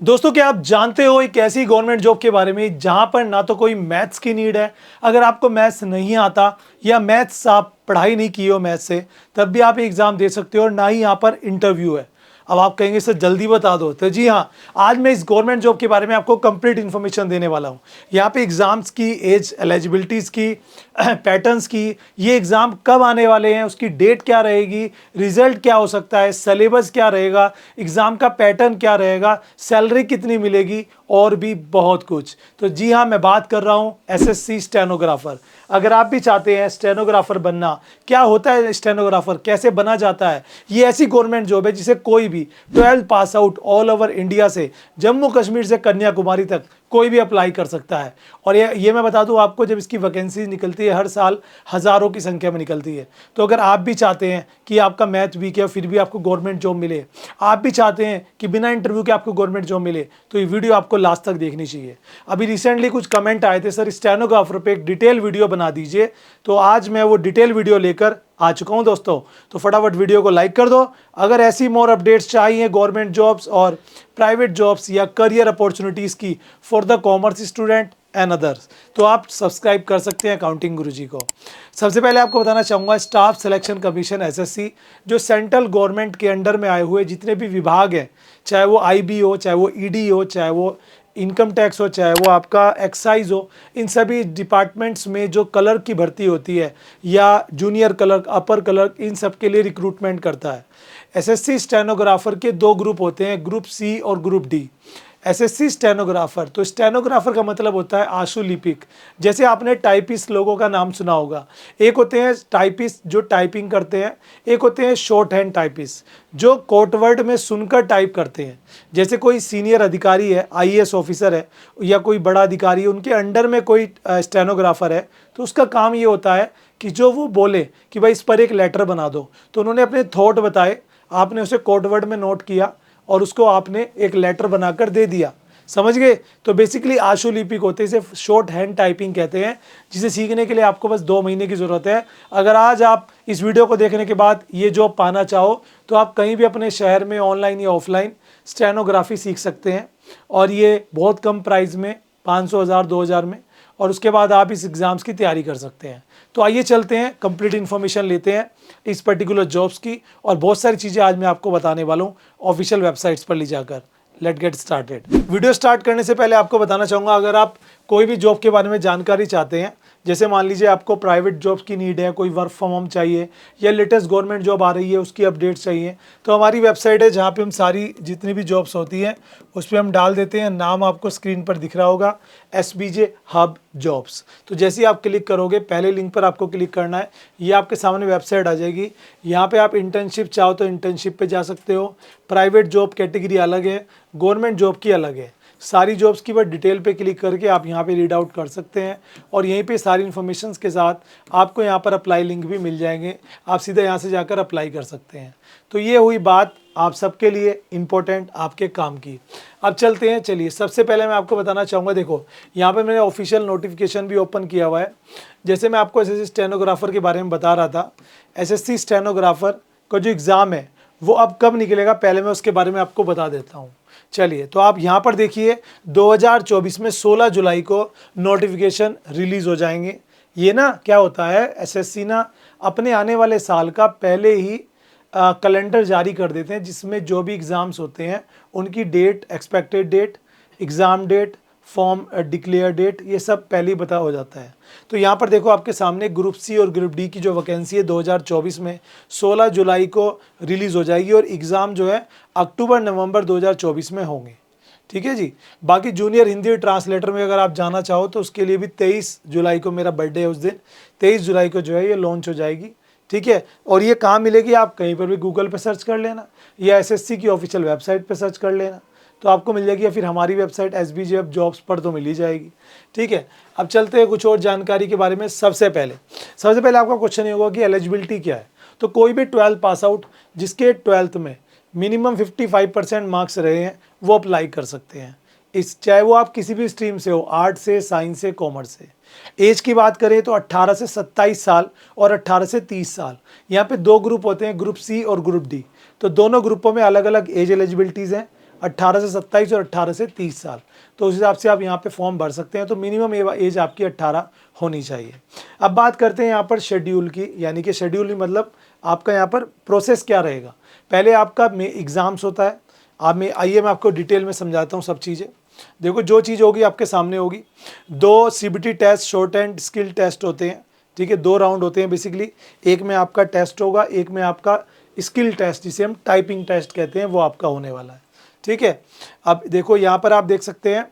दोस्तों, क्या आप जानते हो एक ऐसी गवर्नमेंट जॉब के बारे में जहां पर ना तो कोई मैथ्स की नीड है। अगर आपको मैथ्स नहीं आता या मैथ्स आप पढ़ाई नहीं की हो मैथ्स से, तब भी आप एग्जाम दे सकते हो और ना ही यहां पर इंटरव्यू है। अब आप कहेंगे सर जल्दी बता दो, तो जी हाँ, आज मैं इस गवर्नमेंट जॉब के बारे में आपको कंप्लीट इन्फॉर्मेशन देने वाला हूँ। यहाँ पे एग्जाम्स की, एज एलिजिबिलिटीज़ की, पैटर्न्स की, ये एग्ज़ाम कब आने वाले हैं, उसकी डेट क्या रहेगी, रिजल्ट क्या हो सकता है, सिलेबस क्या रहेगा, एग्ज़ाम का पैटर्न क्या रहेगा, सैलरी कितनी मिलेगी और भी बहुत कुछ। तो जी हाँ, मैं बात कर रहा हूँ एसएससी स्टेनोग्राफर। अगर आप भी चाहते हैं स्टेनोग्राफर बनना, क्या होता है स्टेनोग्राफर, कैसे बना जाता है, ये ऐसी गवर्नमेंट जॉब है जिसे कोई भी 12 pass out all over India से, जम्मू कश्मीर से कन्याकुमारी तक कोई भी अप्लाई कर सकता है। और ये मैं बता दूं आपको, जब इसकी वैकेंसी निकलती है हर साल हज़ारों की संख्या में निकलती है। तो अगर आप भी चाहते हैं कि आपका मैथ वीक है फिर भी आपको गवर्नमेंट जॉब मिले, आप भी चाहते हैं कि बिना इंटरव्यू के आपको गवर्नमेंट जॉब मिले, तो ये वीडियो आपको लास्ट तक देखनी चाहिए। अभी रिसेंटली कुछ कमेंट आए थे, सर स्टेनोग्राफर पे एक डिटेल वीडियो बना दीजिए, तो आज मैं वो डिटेल वीडियो लेकर आ चुका हूं दोस्तों। तो फटाफट वीडियो को लाइक कर दो। अगर ऐसी मोर अपडेट्स चाहिए गवर्नमेंट जॉब्स और प्राइवेट जॉब्स या करियर अपॉर्चुनिटीज़ की for the commerce student and others, तो आप सब्सक्राइब कर सकते हैं अकाउंटिंग गुरुजी को। सबसे पहले आपको बताना चाहूँगा, स्टाफ सिलेक्शन कमीशन एसएससी, जो सेंट्रल गवर्नमेंट के अंडर में आए हुए जितने भी विभाग हैं, चाहे वो आईबी हो, चाहे वो ईडी हो, चाहे वो इनकम टैक्स हो, चाहे वो आपका एक्साइज हो, इन सभी डिपार्टमेंट्स में जो क्लर्क की भर्ती होती है या जूनियर क्लर्क, अपर क्लर्क, इन सब के लिए रिक्रूटमेंट करता है। एसएससी स्टेनोग्राफर के दो ग्रुप होते हैं, ग्रुप सी और ग्रुप डी। एसएससी स्टेनोग्राफर, तो स्टेनोग्राफर का मतलब होता है आशुलिपिक। जैसे आपने टाइपिस्ट लोगों का नाम सुना होगा, एक होते हैं टाइपिस्ट जो टाइपिंग करते हैं, एक होते हैं शॉर्ट हैंड टाइपिस्ट जो कोट वर्ड में सुनकर टाइप करते हैं। जैसे कोई सीनियर अधिकारी है, आईएएस ऑफिसर है या कोई बड़ा अधिकारी है, उनके अंडर में कोई स्टेनोग्राफर है, तो उसका काम ये होता है कि जो वो बोले कि भाई इस पर एक लेटर बना दो, तो उन्होंने अपने थॉट बताए, आपने उसे कोड वर्ड में नोट किया और उसको आपने एक लेटर बनाकर दे दिया। समझ गए? तो बेसिकली आशुलिपिक होते हैं, इसे शॉर्ट हैंड टाइपिंग कहते हैं, जिसे सीखने के लिए आपको बस 2 महीने की ज़रूरत है। अगर आज आप इस वीडियो को देखने के बाद ये जॉब पाना चाहो, तो आप कहीं भी अपने शहर में ऑनलाइन या ऑफलाइन स्टेनोग्राफी सीख सकते हैं, और ये बहुत कम प्राइस में, 500, 1000, 2000 में, और उसके बाद आप इस एग्ज़ाम्स की तैयारी कर सकते हैं। तो आइए चलते हैं, कंप्लीट इन्फॉर्मेशन लेते हैं इस पर्टिकुलर जॉब्स की, और बहुत सारी चीज़ें आज मैं आपको बताने वाला हूँ ऑफिशियल वेबसाइट्स पर ले जाकर। Let get started. Video start करने से पहले आपको बताना चाहूँगा, अगर आप कोई भी जॉब के बारे में जानकारी चाहते हैं, जैसे मान लीजिए आपको प्राइवेट जॉब्स की नीड है, कोई वर्क फ्रॉम होम चाहिए या लेटेस्ट गवर्नमेंट जॉब आ रही है उसकी अपडेट्स चाहिए, तो हमारी वेबसाइट है जहाँ पे हम सारी जितनी भी जॉब्स होती हैं उस पर हम डाल देते हैं। नाम आपको स्क्रीन पर दिख रहा होगा, SBJ हब जॉब्स। तो जैसे ही आप क्लिक करोगे, पहले लिंक पर आपको क्लिक करना है, ये आपके सामने वेबसाइट आ जाएगी। यहाँ पे आप इंटर्नशिप चाहो तो इंटर्नशिप पे जा सकते हो। प्राइवेट जॉब कैटेगरी अलग है, गवर्नमेंट जॉब की अलग है। सारी जॉब्स की बस डिटेल पे क्लिक करके आप यहाँ पे रीड आउट कर सकते हैं, और यहीं पे सारी इन्फॉर्मेशन के साथ आपको यहाँ पर अप्लाई लिंक भी मिल जाएंगे, आप सीधा यहाँ से जाकर अप्लाई कर सकते हैं। तो ये हुई बात आप सबके लिए इम्पोर्टेंट आपके काम की। अब चलते हैं, चलिए सबसे पहले मैं आपको बताना चाहूँगा, देखो यहाँ पे मैंने ऑफिशियल नोटिफिकेशन भी ओपन किया हुआ है। जैसे मैं आपको एसएससी स्टेनोग्राफर के बारे में बता रहा था, एसएससी स्टेनोग्राफर का जो एग्ज़ाम है वो अब कब निकलेगा, पहले मैं उसके बारे में आपको बता देता हूँ। चलिए, तो आप यहाँ पर देखिए 2024 में 16 जुलाई को नोटिफिकेशन रिलीज़ हो जाएंगे। ये ना क्या होता है, एसएससी ना अपने आने वाले साल का पहले ही कैलेंडर जारी कर देते हैं, जिसमें जो भी एग्ज़ाम्स होते हैं उनकी date, expected date, exam date, form declare date, ये सब पहले ही बता हो जाता है। तो यहाँ पर देखो आपके सामने ग्रुप सी और ग्रुप डी की जो वैकेंसी है 2024 में 16 जुलाई को रिलीज़ हो जाएगी, और एग्ज़ाम जो है अक्टूबर नवंबर 2024 में होंगे। ठीक है जी। बाकी जूनियर हिंदी ट्रांसलेटर में अगर आप जाना चाहो तो उसके लिए भी 23 जुलाई को मेरा बर्थडे है, उस दिन 23 जुलाई को जो है ये लॉन्च हो जाएगी। ठीक है, और ये कहाँ मिलेगी, आप कहीं पर भी गूगल पे सर्च कर लेना या एसएससी की ऑफिशियल वेबसाइट पे सर्च कर लेना, तो आपको मिल जाएगी, या फिर हमारी वेबसाइट SBJ हब जॉब्स पर तो मिल ही जाएगी। ठीक है, अब चलते हैं कुछ और जानकारी के बारे में। सबसे पहले आपका क्वेश्चन ये होगा कि एलिजिबिलिटी क्या है। तो कोई भी 12 पास आउट जिसके 12th में मिनिमम 55% मार्क्स रहे हैं वो अप्लाई कर सकते हैं, चाहे वो आप किसी भी स्ट्रीम से हो, आर्ट से, साइंस से, कॉमर्स से। एज की बात करें तो 18 से 27 साल और 18 से 30 साल। यहाँ पे दो ग्रुप होते हैं, ग्रुप सी और ग्रुप डी। तो दोनों ग्रुपों में अलग अलग एज एलिजिबिलिटीज़ हैं। 18 से 27 और 18 से 30 साल। तो उस हिसाब से आप यहाँ पे फॉर्म भर सकते हैं। तो मिनिमम एज आपकी 18 होनी चाहिए। अब बात करते हैं यहाँ पर शेड्यूल की, यानी कि शेड्यूल मतलब आपका यहाँ पर प्रोसेस क्या रहेगा। पहले आपका एग्ज़ाम्स होता है। आइए मैं आपको डिटेल में समझाता हूँ सब चीज़ें। देखो, जो चीज़ होगी आपके सामने होगी। 2 CBT test, short and skill test होते हैं, ठीक है। 2 राउंड होते हैं बेसिकली। एक में आपका टेस्ट होगा, एक में आपका स्किल टेस्ट, जिसे हम टाइपिंग टेस्ट कहते हैं, वो आपका होने वाला है, ठीक है। अब देखो यहाँ पर आप देख सकते हैं,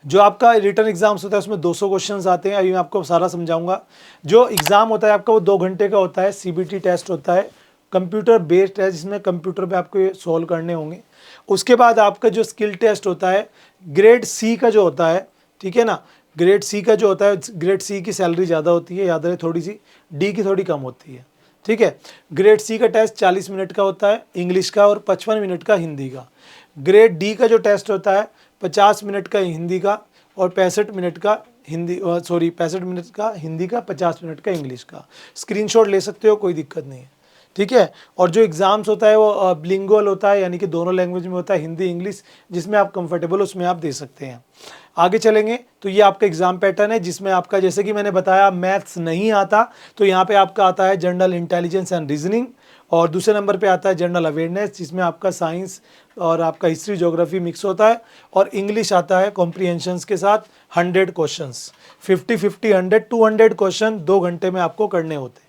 जो आपका रिटर्न एग्जाम्स होता है उसमें 200 क्वेश्चंस आते हैं। अभी मैं आपको सारा समझाऊंगा। जो एग्ज़ाम होता है आपका वो 2 घंटे का होता है। CBT टेस्ट होता है कंप्यूटर बेस्ड है, जिसमें कंप्यूटर पे आपको ये सोल्व करने होंगे। उसके बाद आपका जो स्किल टेस्ट होता है ग्रेड C का जो होता है, ठीक है ना। ग्रेड C का जो होता है, ग्रेड C की सैलरी ज़्यादा होती है, याद रहे, थोड़ी सी। D की थोड़ी कम होती है, ठीक है। ग्रेड C का टेस्ट 40 मिनट का होता है इंग्लिश का, और 55 मिनट का हिंदी का। ग्रेड D का जो टेस्ट होता है 50 मिनट का हिंदी का, और 65 मिनट का 65 मिनट का हिंदी का, 50 मिनट का इंग्लिश का। स्क्रीनशॉट ले सकते हो, कोई दिक्कत नहीं है, ठीक है। और जो एग्ज़ाम्स होता है वो बिलिंगुअल होता है, यानी कि दोनों लैंग्वेज में होता है, हिंदी इंग्लिश, जिसमें आप कंफर्टेबल हो उसमें आप दे सकते हैं। आगे चलेंगे तो ये आपका एग्जाम पैटर्न है, जिसमें आपका, जैसे कि मैंने बताया, मैथ्स नहीं आता तो यहाँ पे आपका आता है जनरल इंटेलिजेंस एंड रीजनिंग, और दूसरे नंबर पे आता है जनरल अवेयरनेस, जिसमें आपका साइंस और आपका हिस्ट्री ज्योग्राफी मिक्स होता है, और इंग्लिश आता है कॉम्प्रीहेंशंस के साथ 100 क्वेश्चंस, 50-50 100 200 क्वेश्चन 2 घंटे में आपको करने होते हैं।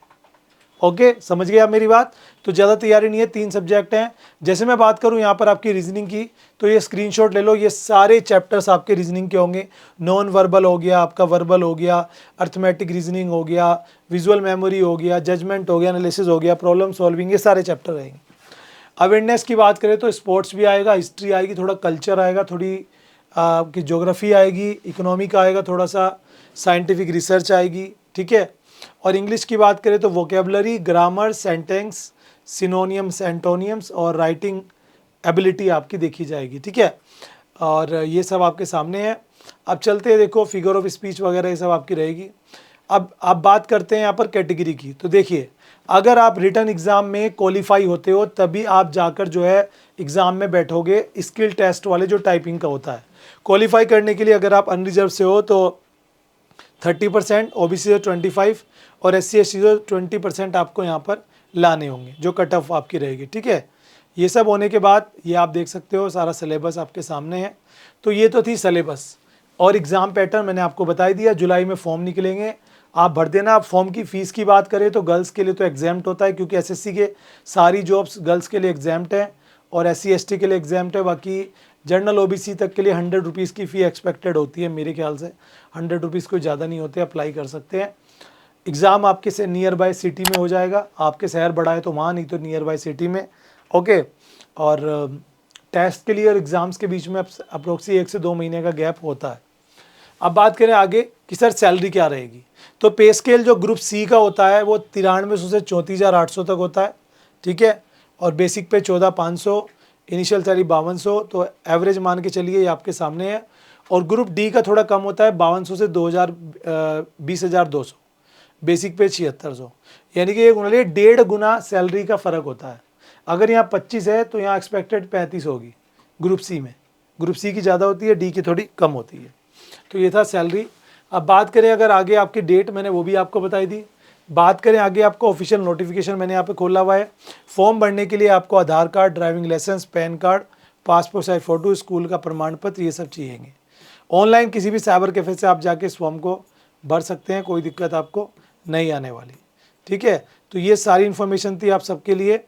ओके, समझ गए आप मेरी बात। तो ज़्यादा तैयारी नहीं है, 3 सब्जेक्ट हैं। जैसे मैं बात करूं यहाँ पर आपकी रीजनिंग की, तो ये स्क्रीनशॉट ले लो। ये सारे चैप्टर्स आपके रीजनिंग के होंगे। नॉन वर्बल हो गया, आपका वर्बल हो गया, अर्थमेटिक रीजनिंग हो गया, विजुअल मेमोरी हो गया, जजमेंट हो गया, एनालिसिस हो गया, प्रॉब्लम सॉल्विंग, ये सारे चैप्टर रहेंगे। अवेयरनेस की बात करें तो स्पोर्ट्स भी आएगा, हिस्ट्री आएगी, थोड़ा कल्चर आएगा, थोड़ी आपकी ज्योग्राफी आएगी, इकोनॉमिक आएगा, थोड़ा सा साइंटिफिक रिसर्च आएगी, ठीक है। और इंग्लिश की बात करें तो वोकेबलरी, ग्रामर, सेंटेंस, सिनोनियम्स, एंटोनियम्स और राइटिंग एबिलिटी आपकी देखी जाएगी, ठीक है। और ये सब आपके सामने है। अब चलते हैं, देखो फिगर ऑफ स्पीच वगैरह ये सब आपकी रहेगी। अब आप बात करते हैं यहाँ पर कैटेगरी की। तो देखिए, अगर आप रिटर्न एग्ज़ाम में क्वालिफाई होते हो तभी आप जाकर जो है एग्ज़ाम में बैठोगे स्किल टेस्ट वाले, जो टाइपिंग का होता है। क्वालिफाई करने के लिए अगर आप अनरिजर्व से हो तो 30%, OBC से 25 और SC ST से 20% आपको यहाँ पर लाने होंगे, जो कट ऑफ आपकी रहेगी, ठीक है। ये सब होने के बाद ये आप देख सकते हो, सारा सिलेबस आपके सामने है। तो ये तो थी सिलेबस और एग्ज़ाम पैटर्न मैंने आपको बता दिया। जुलाई में फॉर्म निकलेंगे, आप भर देना। आप फॉर्म की फ़ीस की बात करें तो गर्ल्स के लिए तो एग्जाम्प्ट होता है, क्योंकि SSC के सारी जॉब्स गर्ल्स के लिए एग्जाम्प्ट है और SC ST के लिए एग्जाम्प्ट है। बाकी जनरल OBC तक के लिए 100 रुपीज़ की फ़ी एक्सपेक्टेड होती है, मेरे ख्याल से 100 रुपीज़ कोई ज़्यादा नहीं होते, अप्लाई कर सकते हैं। एग्ज़ाम आपके से नियर बाय सिटी में हो जाएगा, आपके शहर बड़ा है तो वहाँ, नहीं तो नियर बाय सिटी में, ओके। और टेस्ट के लिए और एग्ज़ाम्स के बीच में अप्रोक्सी 1 से 2 महीने का गैप होता है। अब बात करें आगे कि सर सैलरी क्या रहेगी, तो पे स्केल जो ग्रुप C का होता है वो 9300 से 34,800 तक होता है, ठीक है। और बेसिक पे 14,500, इनिशियल सैलरी 5200, तो एवरेज मान के चलिए ये आपके सामने है। और ग्रुप D का थोड़ा कम होता है, 5200 से 20,200, बेसिक पे 7600, यानी कि 1.5 गुना सैलरी का फ़र्क होता है। अगर यहाँ 25 है तो यहाँ एक्सपेक्टेड 35 होगी ग्रुप C में। ग्रुप C की ज़्यादा होती है, D की थोड़ी कम होती है। तो ये था सैलरी। अब बात करें अगर आगे आपकी डेट, मैंने वो भी आपको बताई दी। बात करें आगे, आपको ऑफिशियल नोटिफिकेशन मैंने यहाँ पे खोला हुआ है। फॉर्म भरने के लिए आपको Aadhaar card, driving licence, PAN card, passport size photo, school का प्रमाण पत्र, ये सब चाहिएंगे। ऑनलाइन किसी भी साइबर कैफे से आप जाके इस फॉर्म को भर सकते हैं, कोई दिक्कत आपको नहीं आने वाली, ठीक है। तो ये सारी इन्फॉर्मेशन थी आप सबके लिए।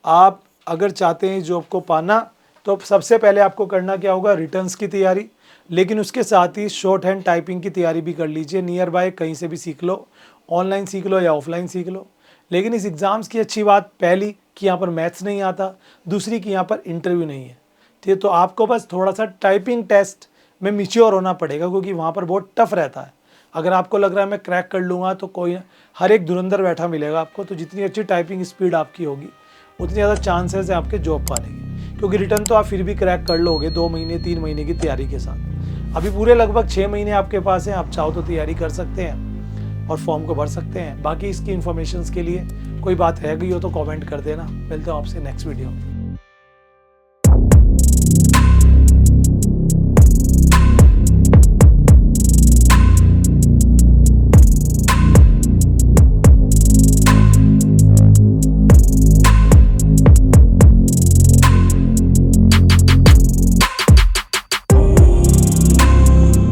आप अगर चाहते हैं जॉब को पाना तो सबसे पहले आपको करना क्या होगा, रिटर्न्स की तैयारी, लेकिन उसके साथ ही शॉर्ट हैंड टाइपिंग की तैयारी भी कर लीजिए। नियर बाय कहीं से भी सीख लो, ऑनलाइन सीख लो या ऑफलाइन सीख लो। लेकिन इस एग्ज़ाम्स की अच्छी बात, पहली कि यहाँ पर मैथ्स नहीं आता, दूसरी कि यहाँ पर इंटरव्यू नहीं है, ठीक है। तो आपको बस थोड़ा सा टाइपिंग टेस्ट में मैच्योर होना पड़ेगा, क्योंकि वहाँ पर बहुत टफ रहता है। अगर आपको लग रहा है मैं क्रैक कर लूँगा तो कोई, हर एक धुरंधर बैठा मिलेगा आपको। तो जितनी अच्छी टाइपिंग स्पीड आपकी होगी उतनी ज़्यादा चांसेस है आपके जॉब पाने की, क्योंकि रिटर्न तो आप फिर भी क्रैक कर लोगे 2 महीने 3 महीने की तैयारी के साथ। अभी पूरे लगभग 6 महीने आपके पास हैं, आप चाहो तो तैयारी कर सकते हैं और फॉर्म को भर सकते हैं। बाकी इसकी इन्फॉर्मेशन के लिए कोई बात रह गई हो तो कमेंट कर देना। मिलते हो आपसे नेक्स्ट वीडियो में।